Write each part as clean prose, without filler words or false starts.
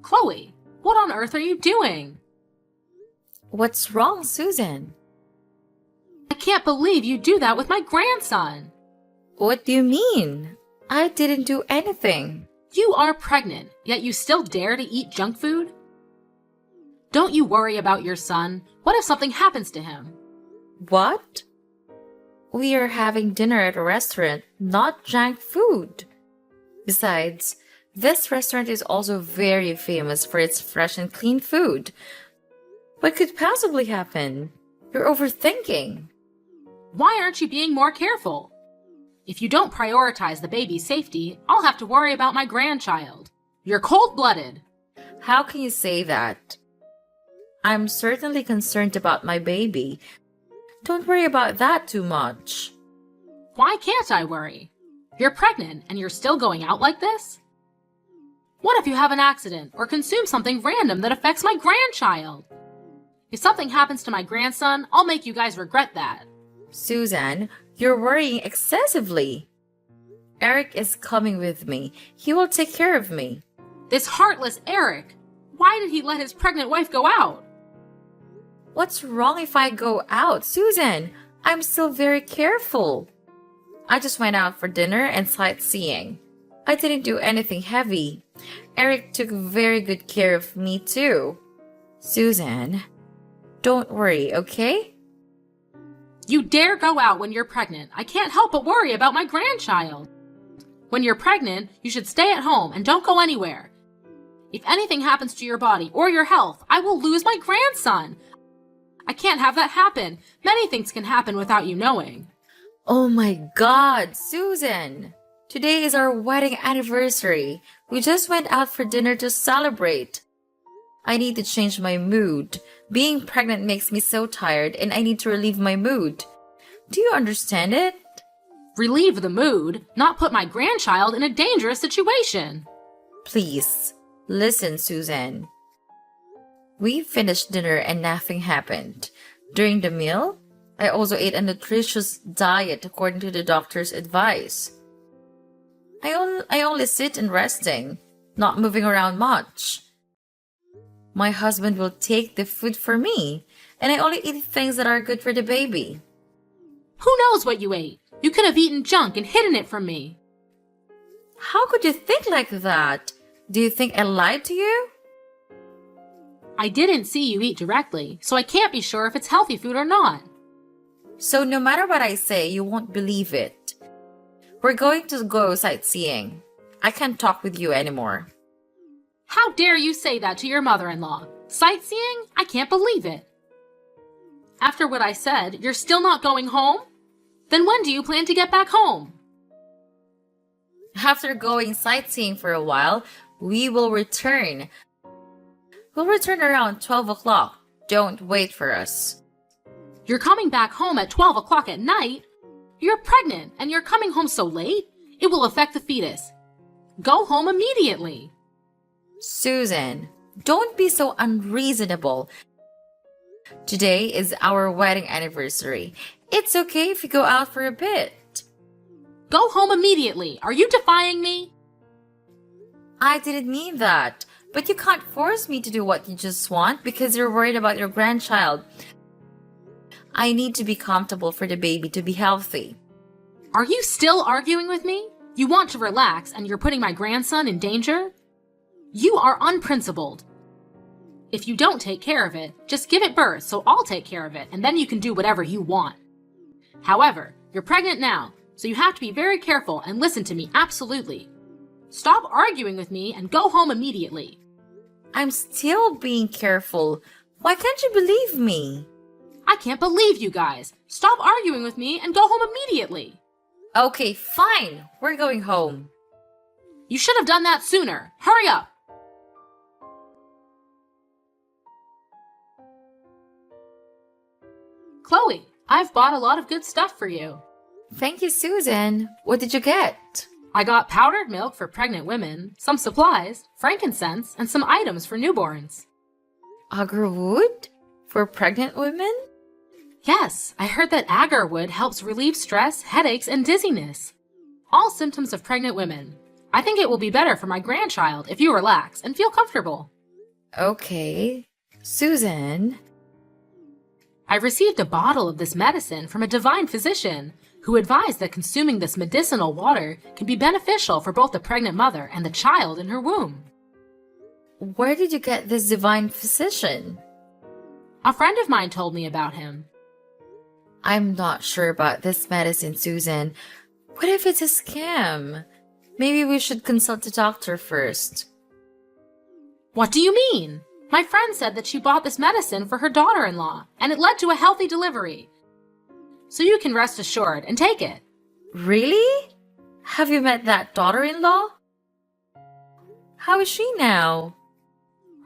Chloe, what on earth are you doing? What's wrong, Susan? I can't believe you do that with my grandson. What do you mean? I didn't do anything. You are pregnant, yet you still dare to eat junk food? Don't you worry about your son? What if something happens to him? What? We are having dinner at a restaurant, not junk food. Besides, this restaurant is also very famous for its fresh and clean food. What could possibly happen? You're overthinking. Why aren't you being more careful? If you don't prioritize the baby's safety, I'll have to worry about my grandchild. You're cold-blooded. How can you say that? I'm certainly concerned about my baby. Don't worry about that too much. Why can't I worry? You're pregnant and you're still going out like this? What if you have an accident or consume something random that affects my grandchild? If something happens to my grandson, I'll make you guys regret that. Susan, you're worrying excessively. Eric is coming with me. He will take care of me. This heartless Eric! Why did he let his pregnant wife go out? What's wrong if I go out, Susan? I'm still very careful. I just went out for dinner and sightseeing. I didn't do anything heavy. Eric took very good care of me too. Susan, don't worry, okay? You dare go out when you're pregnant. I can't help but worry about my grandchild. When you're pregnant, you should stay at home and don't go anywhere. If anything happens to your body or your health, I will lose my grandson. I can't have that happen. Many things can happen without you knowing. Oh my God, Susan! Today is our wedding anniversary. We just went out for dinner to celebrate. I need to change my mood. Being pregnant makes me so tired and I need to relieve my mood. Do you understand it? Relieve the mood, not put my grandchild in a dangerous situation. Please, listen, Susan. We finished dinner and nothing happened. During the meal, I also ate a nutritious diet according to the doctor's advice. I only sit and resting, not moving around much. My husband will take the food for me, and I only eat things that are good for the baby. Who knows what you ate? You could have eaten junk and hidden it from me. How could you think like that? Do you think I lied to you? I didn't see you eat directly, so I can't be sure if it's healthy food or not. So no matter what I say, you won't believe it. We're going to go sightseeing. I can't talk with you anymore. How dare you say that to your mother-in-law? Sightseeing? I can't believe it. After what I said, you're still not going home? Then when do you plan to get back home? After going sightseeing for a while, we will return. We'll return around 12 o'clock. Don't wait for us. You're coming back home at 12 o'clock at night? You're pregnant and you're coming home so late? It will affect the fetus. Go home immediately. Susan, don't be so unreasonable. Today is our wedding anniversary. It's okay if you go out for a bit. Go home immediately. Are you defying me? I didn't mean that, but you can't force me to do what you just want because you're worried about your grandchild. I need to be comfortable for the baby to be healthy. Are you still arguing with me? You want to relax and you're putting my grandson in danger? You are unprincipled. If you don't take care of it, just give it birth so I'll take care of it and then you can do whatever you want. However, you're pregnant now, so you have to be very careful and listen to me absolutely. Stop arguing with me and go home immediately. I'm still being careful. Why can't you believe me? I can't believe you guys. Stop arguing with me and go home immediately. Okay, fine. We're going home. You should have done that sooner. Hurry up. Chloe, I've bought a lot of good stuff for you. Thank you, Susan. What did you get? I got powdered milk for pregnant women, some supplies, frankincense, and some items for newborns. Agarwood? For pregnant women? Yes, I heard that agarwood helps relieve stress, headaches, and dizziness. All symptoms of pregnant women. I think it will be better for my grandchild if you relax and feel comfortable. Okay. Susan. I received a bottle of this medicine from a divine physician who advised that consuming this medicinal water can be beneficial for both the pregnant mother and the child in her womb. Where did you get this divine physician? A friend of mine told me about him. I'm not sure about this medicine, Susan. What if it's a scam? Maybe we should consult the doctor first. What do you mean? My friend said that she bought this medicine for her daughter-in-law, and it led to a healthy delivery. So you can rest assured and take it. Really? Have you met that daughter-in-law? How is she now?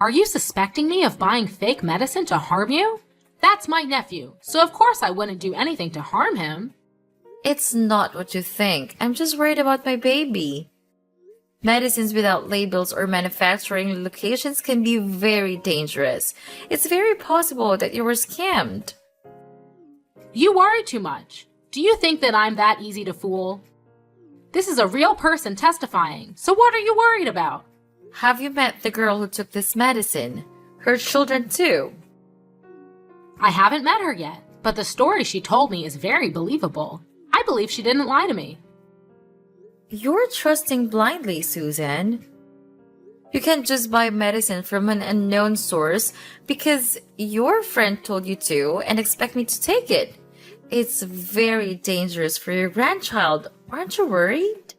Are you suspecting me of buying fake medicine to harm you? That's my nephew, so of course I wouldn't do anything to harm him. It's not what you think. I'm just worried about my baby. Medicines without labels or manufacturing locations can be very dangerous. It's very possible that you were scammed. You worry too much. Do you think that I'm that easy to fool? This is a real person testifying, so what are you worried about? Have you met the girl who took this medicine? Her children too? I haven't met her yet, but the story she told me is very believable. I believe she didn't lie to me. You're trusting blindly, Susan. You can't just buy medicine from an unknown source because your friend told you to and expect me to take it. It's very dangerous for your grandchild. Aren't you worried?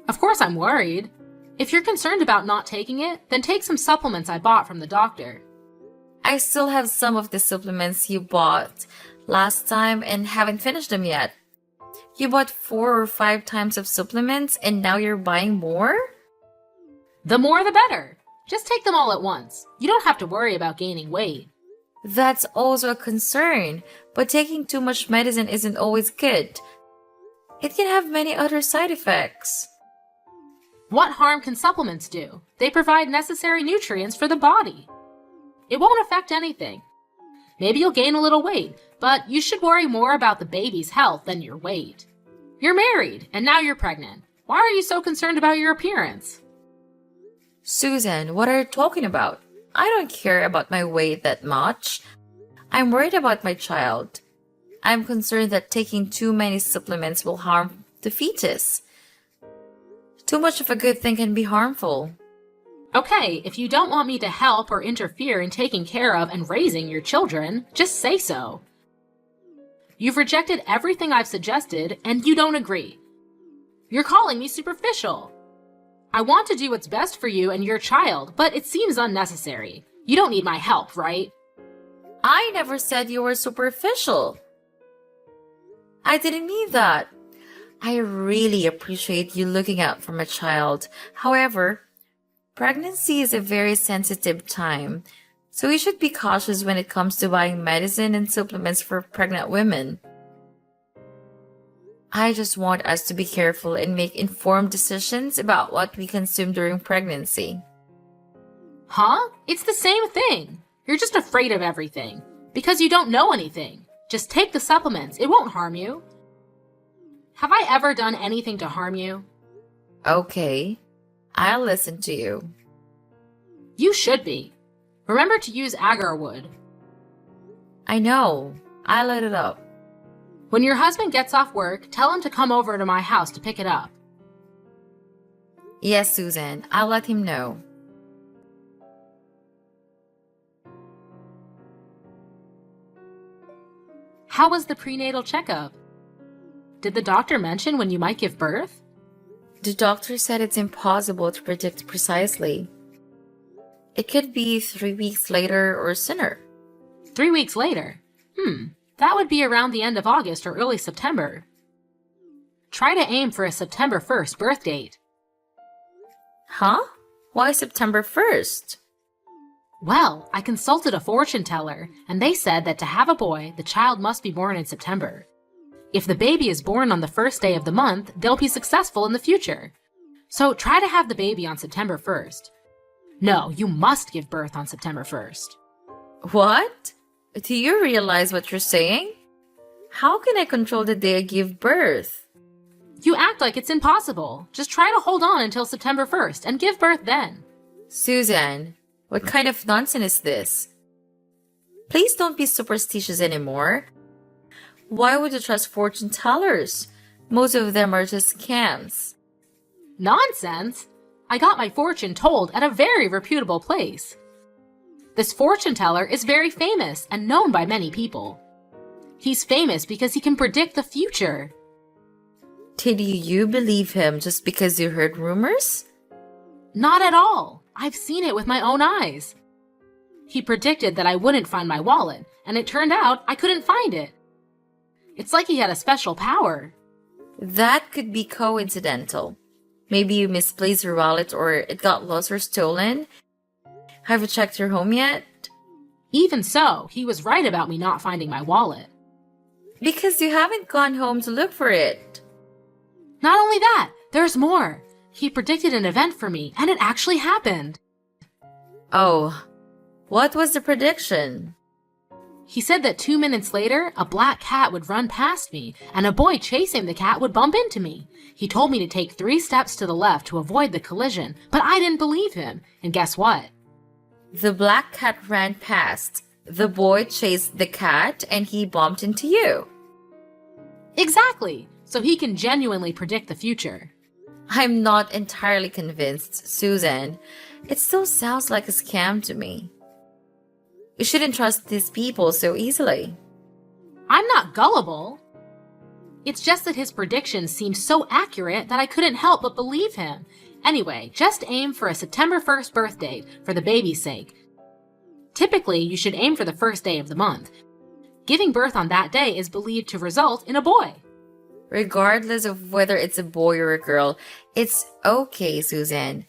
Of course I'm worried. If you're concerned about not taking it, then take some supplements I bought from the doctor. I still have some of the supplements you bought last time and haven't finished them yet. You bought 4 or 5 times of supplements and now you're buying more? The more the better. Just take them all at once. You don't have to worry about gaining weight. That's also a concern, but taking too much medicine isn't always good. It can have many other side effects. What harm can supplements do? They provide necessary nutrients for the body. It won't affect anything. Maybe you'll gain a little weight, but you should worry more about the baby's health than your weight. You're married, and now you're pregnant. Why are you so concerned about your appearance? Susan, what are you talking about? I don't care about my weight that much. I'm worried about my child. I'm concerned that taking too many supplements will harm the fetus. Too much of a good thing can be harmful. Okay, if you don't want me to help or interfere in taking care of and raising your children, just say so. You've rejected everything I've suggested, and you don't agree. You're calling me superficial. I want to do what's best for you and your child, but it seems unnecessary. You don't need my help, right? I never said you were superficial. I didn't mean that. I really appreciate you looking out for my child. However, pregnancy is a very sensitive time, so we should be cautious when it comes to buying medicine and supplements for pregnant women. I just want us to be careful and make informed decisions about what we consume during pregnancy. Huh? It's the same thing. You're just afraid of everything. Because you don't know anything. Just take the supplements. It won't harm you. Have I ever done anything to harm you? Okay, I'll listen to you. You should be. Remember to use agar wood. I know. I lit it up. When your husband gets off work, tell him to come over to my house to pick it up. Yes, Susan, I'll let him know. How was the prenatal checkup? Did the doctor mention when you might give birth? The doctor said it's impossible to predict precisely. It could be 3 weeks later or sooner. 3 weeks later? That would be around the end of August or early September. Try to aim for a September 1st birth date. Huh? Why September 1st? Well, I consulted a fortune teller, and they said that to have a boy, the child must be born in September. If the baby is born on the first day of the month, they'll be successful in the future. So try to have the baby on September 1st. No, you must give birth on September 1st. What? Do you realize what you're saying? How can I control the day I give birth? You act like it's impossible. Just try to hold on until September 1st and give birth then. Susan, what kind of nonsense is this? Please don't be superstitious anymore. Why would you trust fortune tellers? Most of them are just scams. Nonsense! I got my fortune told at a very reputable place. This fortune teller is very famous and known by many people. He's famous because he can predict the future. Did you believe him just because you heard rumors? Not at all. I've seen it with my own eyes. He predicted that I wouldn't find my wallet, and it turned out I couldn't find it. It's like he had a special power. That could be coincidental. Maybe you misplaced your wallet or it got lost or stolen. Have you checked your home yet? Even so, he was right about me not finding my wallet. Because you haven't gone home to look for it. Not only that, there's more. He predicted an event for me, and it actually happened. Oh, what was the prediction? He said that 2 minutes later, a black cat would run past me, and a boy chasing the cat would bump into me. He told me to take 3 steps to the left to avoid the collision, but I didn't believe him. And guess what? The black cat ran past. The boy chased the cat and he bumped into you. Exactly! So he can genuinely predict the future. I'm not entirely convinced, Susan. It still sounds like a scam to me. You shouldn't trust these people so easily. I'm not gullible. It's just that his predictions seemed so accurate that I couldn't help but believe him. Anyway, just aim for a September 1st birthday for the baby's sake. Typically, you should aim for the first day of the month. Giving birth on that day is believed to result in a boy. Regardless of whether it's a boy or a girl, it's okay, Susan.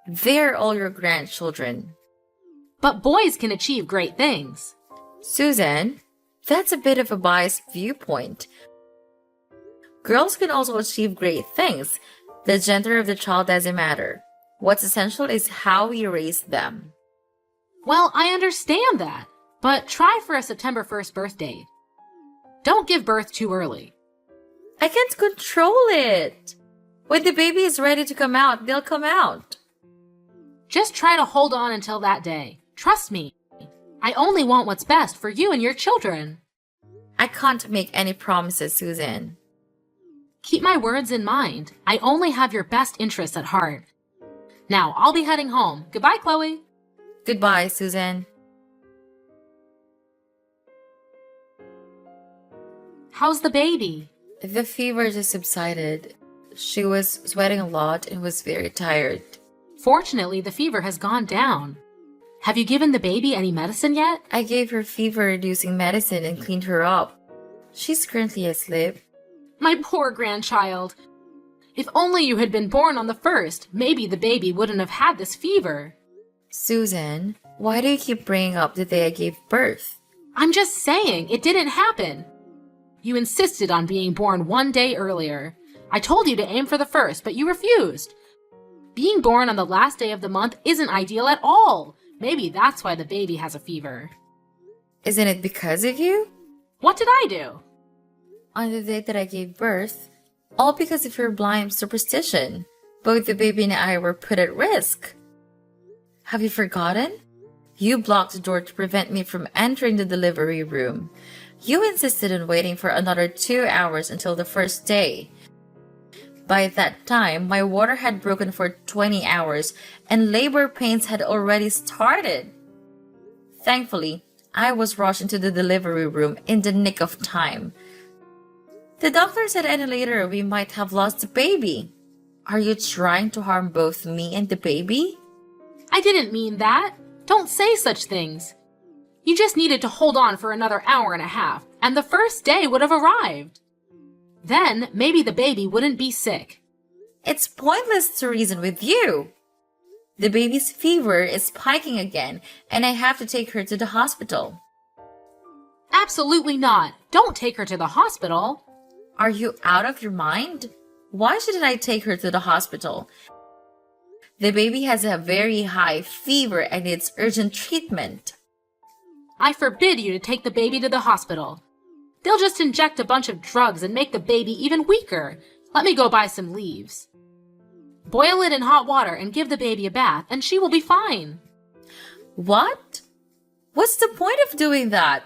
They're all your grandchildren. But boys can achieve great things. Susan, that's a bit of a biased viewpoint. Girls can also achieve great things. The gender of the child doesn't matter. What's essential is how we raise them. Well, I understand that, but try for a September 1st birth date. Don't give birth too early. I can't control it. When the baby is ready to come out, they'll come out. Just try to hold on until that day. Trust me. I only want what's best for you and your children. I can't make any promises, Susan. Keep my words in mind. I only have your best interests at heart. Now, I'll be heading home. Goodbye, Chloe. Goodbye, Susan. How's the baby? The fever just subsided. She was sweating a lot and was very tired. Fortunately, the fever has gone down. Have you given the baby any medicine yet? I gave her fever-reducing medicine and cleaned her up. She's currently asleep. My poor grandchild. If only you had been born on the 1st, maybe the baby wouldn't have had this fever. Susan, why do you keep bringing up the day I gave birth? I'm just saying, it didn't happen. You insisted on being born 1 day earlier. I told you to aim for the 1st, but you refused. Being born on the last day of the month isn't ideal at all. Maybe that's why the baby has a fever. Isn't it because of you? What did I do? On the day that I gave birth, all because of your blind superstition, both the baby and I were put at risk. Have you forgotten? You blocked the door to prevent me from entering the delivery room. You insisted on waiting for another 2 hours until the first day. By that time, my water had broken for 20 hours and labor pains had already started. Thankfully, I was rushed into the delivery room in the nick of time. The doctor said any later we might have lost the baby. Are you trying to harm both me and the baby? I didn't mean that. Don't say such things. You just needed to hold on for another hour and a half, and the first day would have arrived. Then, maybe the baby wouldn't be sick. It's pointless to reason with you. The baby's fever is spiking again, and I have to take her to the hospital. Absolutely not. Don't take her to the hospital. Are you out of your mind? Why shouldn't I take her to the hospital? The baby has a very high fever and needs urgent treatment. I forbid you to take the baby to the hospital. They'll just inject a bunch of drugs and make the baby even weaker. Let me go buy some leaves. Boil it in hot water and give the baby a bath, and she will be fine. What? What's the point of doing that?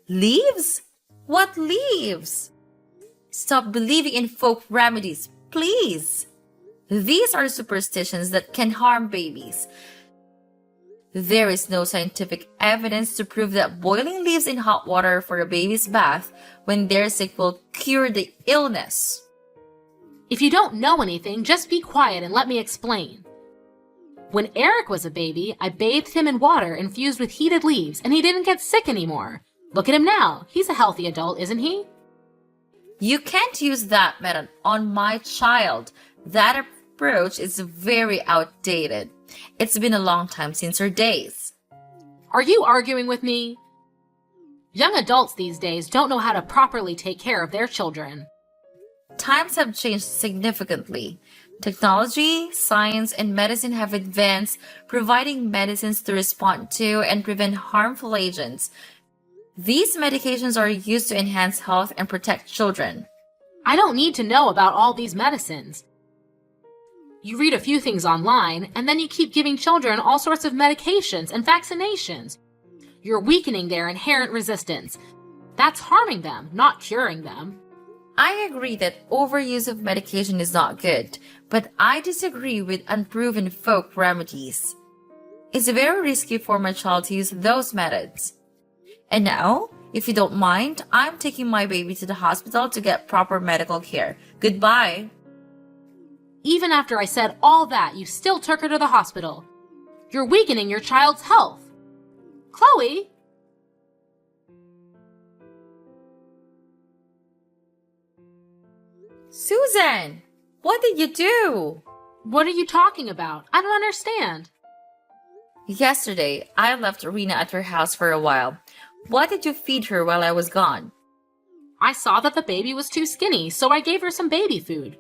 Leaves? What leaves? Stop believing in folk remedies, please. These are superstitions that can harm babies. There is no scientific evidence to prove that boiling leaves in hot water for a baby's bath when they're sick will cure the illness. If you don't know anything, just be quiet and let me explain. When Eric was a baby, I bathed him in water infused with heated leaves, and he didn't get sick anymore. Look at him now. He's a healthy adult, isn't he? You can't use that method on my child. That approach is very outdated. It's been a long time since her days. Are you arguing with me? Young adults these days don't know how to properly take care of their children. Times have changed significantly. Technology, science, and medicine have advanced, providing medicines to respond to and prevent harmful agents. These medications are used to enhance health and protect children. I don't need to know about all these medicines. You read a few things online, and then you keep giving children all sorts of medications and vaccinations. You're weakening their inherent resistance. That's harming them, not curing them. I agree that overuse of medication is not good, but I disagree with unproven folk remedies. It's very risky for my child to use those methods. And now, if you don't mind, I'm taking my baby to the hospital to get proper medical care. Goodbye. Even after I said all that, you still took her to the hospital. You're weakening your child's health. Chloe! Susan, what did you do? What are you talking about? I don't understand. Yesterday, I left Rena at her house for a while. What did you feed her while I was gone? I saw that the baby was too skinny, so I gave her some baby food.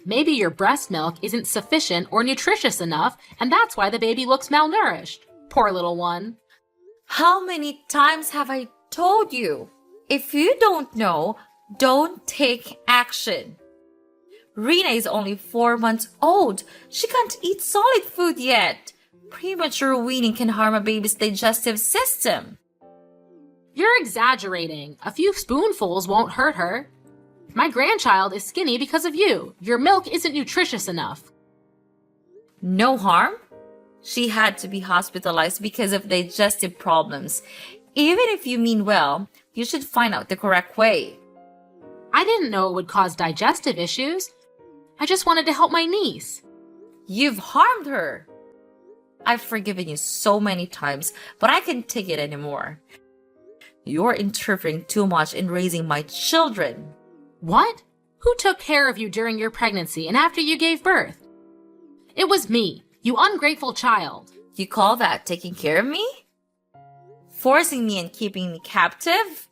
Maybe your breast milk isn't sufficient or nutritious enough, and that's why the baby looks malnourished. Poor little one. How many times have I told you? If you don't know, don't take action. Rena is only 4 months old. She can't eat solid food yet. Premature weaning can harm a baby's digestive system. You're exaggerating. A few spoonfuls won't hurt her. My grandchild is skinny because of you. Your milk isn't nutritious enough. No harm? She had to be hospitalized because of digestive problems. Even if you mean well, you should find out the correct way. I didn't know it would cause digestive issues. I just wanted to help my niece. You've harmed her. I've forgiven you so many times, but I can't take it anymore. You're interfering too much in raising my children. What? Who took care of you during your pregnancy and after you gave birth? It was me, you ungrateful child. You call that taking care of me? Forcing me and keeping me captive?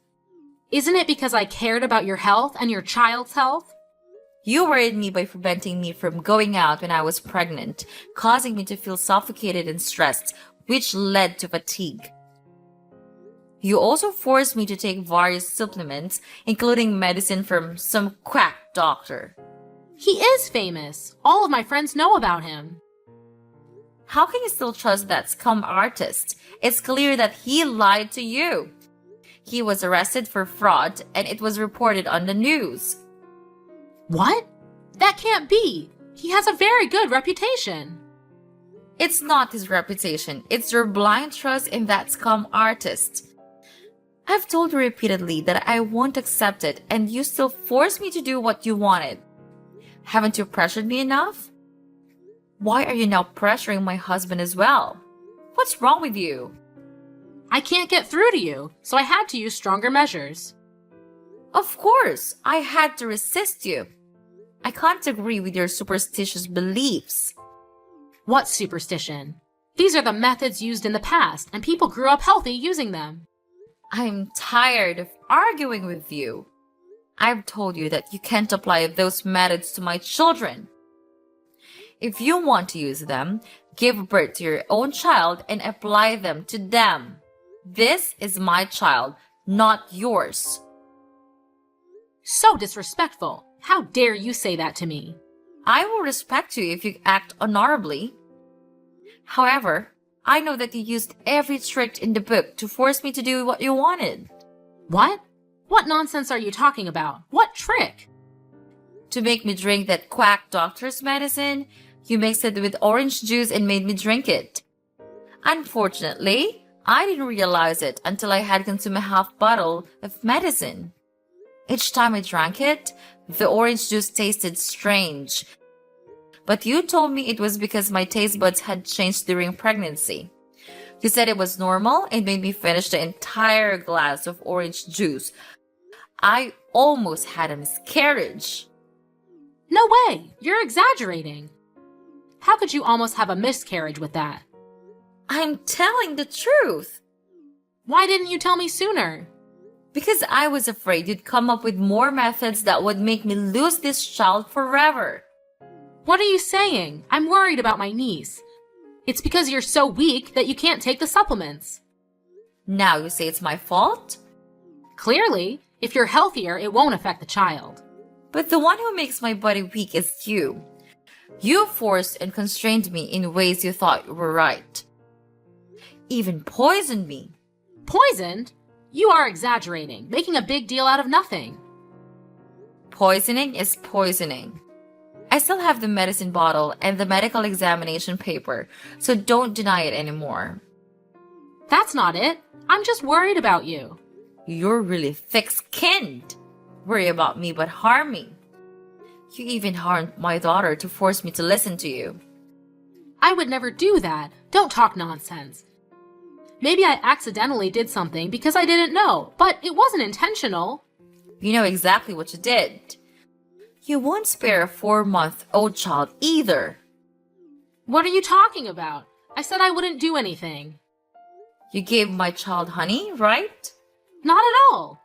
Isn't it because I cared about your health and your child's health? You worried me by preventing me from going out when I was pregnant, causing me to feel suffocated and stressed, which led to fatigue. You also forced me to take various supplements, including medicine from some quack doctor. He is famous. All of my friends know about him. How can you still trust that scum artist? It's clear that he lied to you. He was arrested for fraud, and it was reported on the news. What? That can't be. He has a very good reputation. It's not his reputation. It's your blind trust in that scum artist. I've told you repeatedly that I won't accept it, and you still force me to do what you wanted. Haven't you pressured me enough? Why are you now pressuring my husband as well? What's wrong with you? I can't get through to you, so I had to use stronger measures. Of course, I had to resist you. I can't agree with your superstitious beliefs. What superstition? These are the methods used in the past, and people grew up healthy using them. I'm tired of arguing with you. I've told you that you can't apply those methods to my children. If you want to use them, give birth to your own child and apply them to them. This is my child, not yours. So disrespectful. How dare you say that to me? I will respect you if you act honorably. However, I know that you used every trick in the book to force me to do what you wanted. What? What nonsense are you talking about? What trick? To make me drink that quack doctor's medicine, you mixed it with orange juice and made me drink it. Unfortunately, I didn't realize it until I had consumed a half bottle of medicine. Each time I drank it, the orange juice tasted strange. But you told me it was because my taste buds had changed during pregnancy. You said it was normal and made me finish the entire glass of orange juice. I almost had a miscarriage. No way! You're exaggerating. How could you almost have a miscarriage with that? I'm telling the truth. Why didn't you tell me sooner? Because I was afraid you'd come up with more methods that would make me lose this child forever. What are you saying? I'm worried about my niece. It's because you're so weak that you can't take the supplements. Now you say it's my fault? Clearly, if you're healthier, it won't affect the child. But the one who makes my body weak is you. You forced and constrained me in ways you thought were right. Even poisoned me. Poisoned? You are exaggerating, making a big deal out of nothing. Poisoning is poisoning. I still have the medicine bottle and the medical examination paper, so don't deny it anymore. That's not it. I'm just worried about you. You're really thick-skinned. Worry about me but harm me. You even harmed my daughter to force me to listen to you. I would never do that. Don't talk nonsense. Maybe I accidentally did something because I didn't know, but it wasn't intentional. You know exactly what you did. You won't spare a 4-month-old child either. What are you talking about? I said I wouldn't do anything. You gave my child honey, right? Not at all.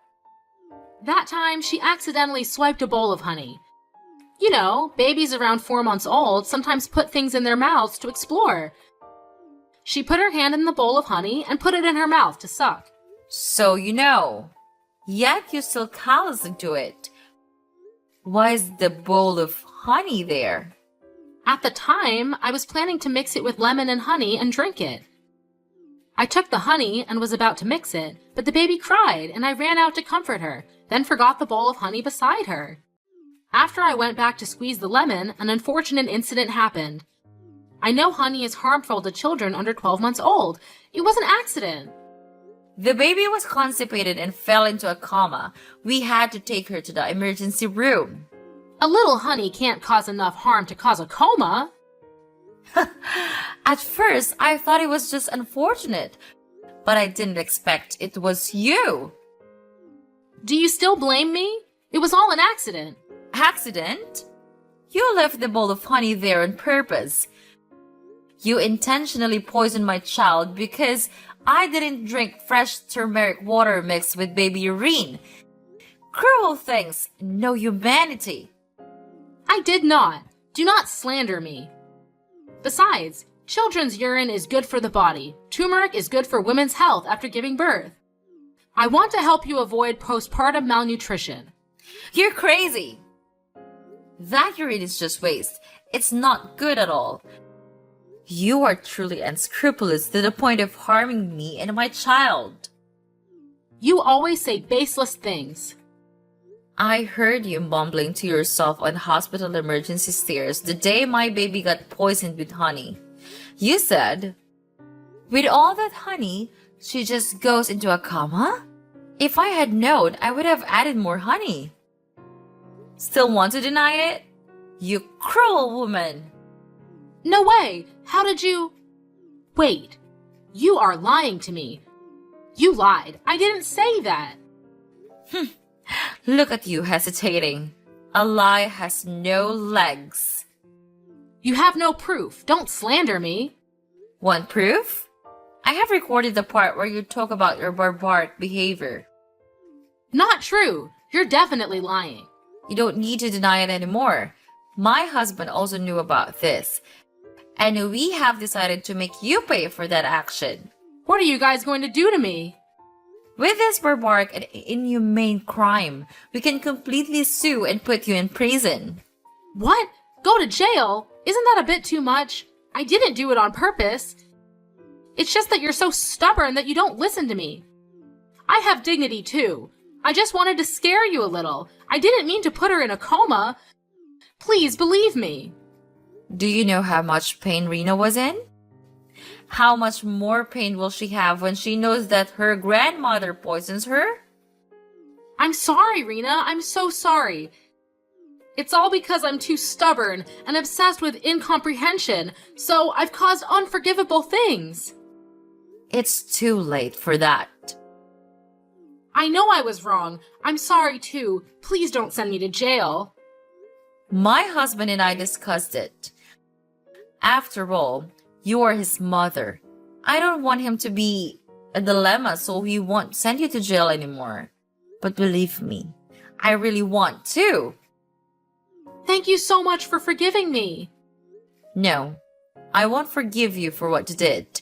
That time, she accidentally swiped a bowl of honey. You know, babies around 4 months old sometimes put things in their mouths to explore. She put her hand in the bowl of honey and put it in her mouth to suck. So you know. Yet you still callously do it. Why is the bowl of honey there? At the time, I was planning to mix it with lemon and honey and drink it. I took the honey and was about to mix it, but the baby cried and I ran out to comfort her, then forgot the bowl of honey beside her. After I went back to squeeze the lemon, an unfortunate incident happened. I know honey is harmful to children under 12 months old. It was an accident. The baby was constipated and fell into a coma. We had to take her to the emergency room. A little honey can't cause enough harm to cause a coma. At first, I thought it was just unfortunate, but I didn't expect it was you. Do you still blame me? It was all an accident. Accident? You left the bowl of honey there on purpose. You intentionally poisoned my child because I didn't drink fresh turmeric water mixed with baby urine. Cruel things, no humanity. I did not. Do not slander me. Besides, children's urine is good for the body. Turmeric is good for women's health after giving birth. I want to help you avoid postpartum malnutrition. You're crazy. That urine is just waste. It's not good at all. You are truly unscrupulous to the point of harming me and my child. You always say baseless things. I heard you mumbling to yourself on hospital emergency stairs the day my baby got poisoned with honey. You said, "With all that honey, she just goes into a coma?" If I had known, I would have added more honey. Still want to deny it? You cruel woman! No way! How did you... Wait. You are lying to me. You lied. I didn't say that. Look at you hesitating. A lie has no legs. You have no proof. Don't slander me. Want proof? I have recorded the part where you talk about your barbaric behavior. Not true. You're definitely lying. You don't need to deny it anymore. My husband also knew about this. And we have decided to make you pay for that action. What are you guys going to do to me? With this barbaric and inhumane crime, we can completely sue and put you in prison. What? Go to jail? Isn't that a bit too much? I didn't do it on purpose. It's just that you're so stubborn that you don't listen to me. I have dignity too. I just wanted to scare you a little. I didn't mean to put her in a coma. Please believe me. Do you know how much pain Rena was in? How much more pain will she have when she knows that her grandmother poisons her? I'm sorry, Rena. I'm so sorry. It's all because I'm too stubborn and obsessed with incomprehension, so I've caused unforgivable things. It's too late for that. I know I was wrong. I'm sorry too. Please don't send me to jail. My husband and I discussed it. After all, you are his mother. I don't want him to be a dilemma, so he won't send you to jail anymore. But believe me, I really want to. Thank you so much for forgiving me. No, I won't forgive you for what you did.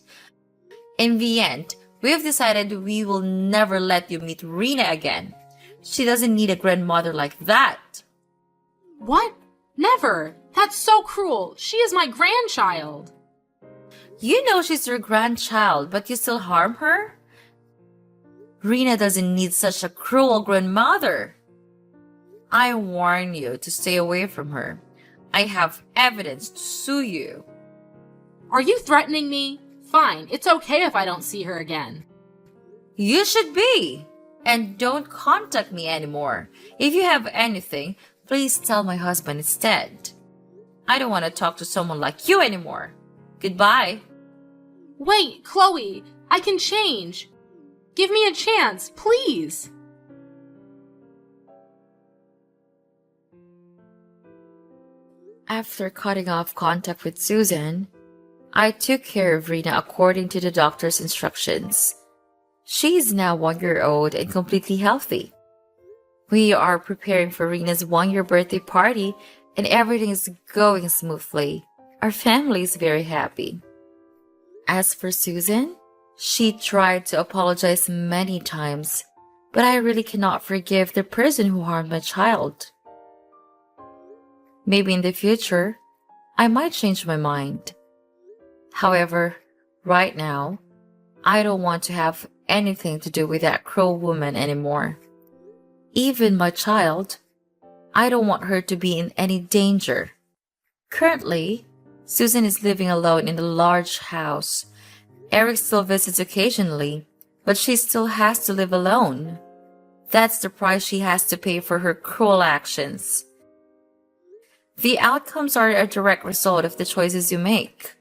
In the end, we have decided we will never let you meet Rena again. She doesn't need a grandmother like that. What? Never. That's so cruel. She is my grandchild. You know she's your grandchild, but you still harm her? Rena doesn't need such a cruel grandmother. I warn you to stay away from her. I have evidence to sue you. Are you threatening me? Fine, it's okay if I don't see her again. You should be. And don't contact me anymore. If you have anything, please tell my husband instead. I don't want to talk to someone like you anymore. Goodbye. Wait, Chloe, I can change. Give me a chance, please. After cutting off contact with Susan, I took care of Rena according to the doctor's instructions. She is now 1 year old and completely healthy. We are preparing for Rena's 1 year birthday party and everything is going smoothly. Our family is very happy. As for Susan, she tried to apologize many times, but I really cannot forgive the person who harmed my child. Maybe in the future, I might change my mind. However, right now, I don't want to have anything to do with that cruel woman anymore. Even my child, I don't want her to be in any danger. Currently, Susan is living alone in a large house. Eric still visits occasionally, but she still has to live alone. That's the price she has to pay for her cruel actions. The outcomes are a direct result of the choices you make.